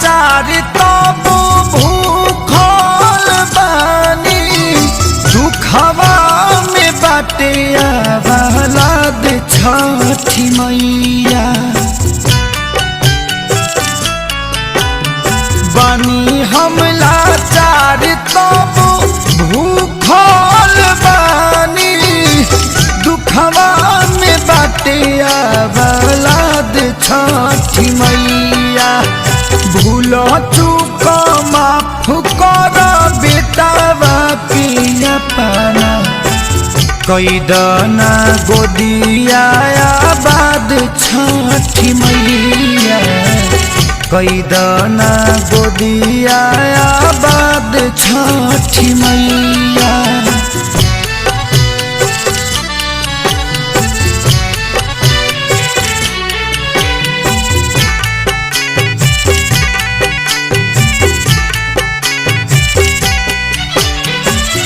लाचार तब भूखल बानी दुखवा में बाटे आवालाद छठी मैया बानी हम लाचार तब भूखल बानी दुखवा में बाटे आवालाद छठी मैया भूल चूक माफ कर बेटावा पिया पाना कैदना गोदिया बाद छठी मैया कैदना गोदिया बाद छठी मैया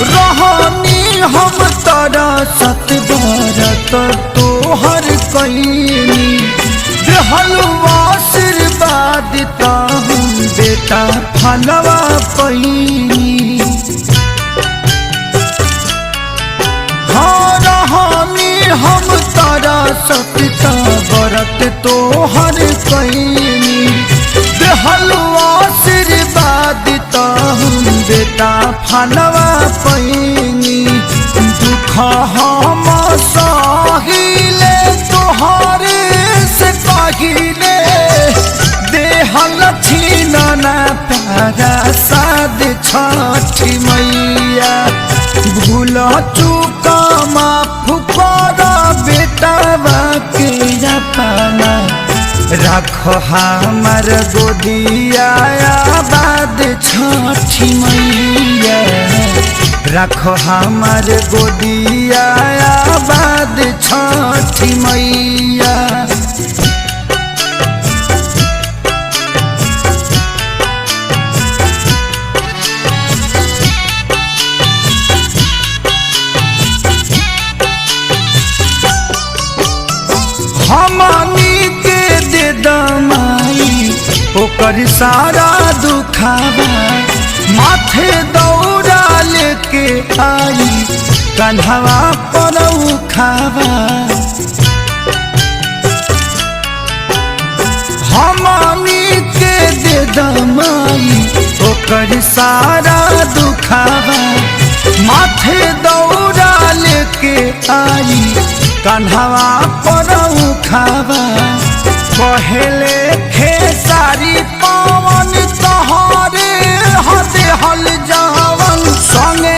रहनी हम तारा सत बरत तोहर कैनी देहलवा आशीर्वाद ताहू बेटा फलवा पैनी हाँ रहनी हम तारा सत बरत तोहर कैनी देहलवा आशीर्वाद ताहू बेटा फलवा पैनी दुख हम सहिले तोहरे से कहिले देहल छीनना प्यारा साद छठी मैया भूल चूक माफ कर बेटावा के अपना रख हमार गोदिया बाद छठी मैया रख हमार गोदिया बाद छठी मैया हमनी के दे दमाई ओकर सारा दुखावा माथे दौड़ा लेके आई कन्हवा पर उखावा हमनी के दे दमाई ओकर सारा दुखावा माथे दौड़ा लेके आई कन्हवा पर उखावा पहले खेसारी पवन तोहरे हल जा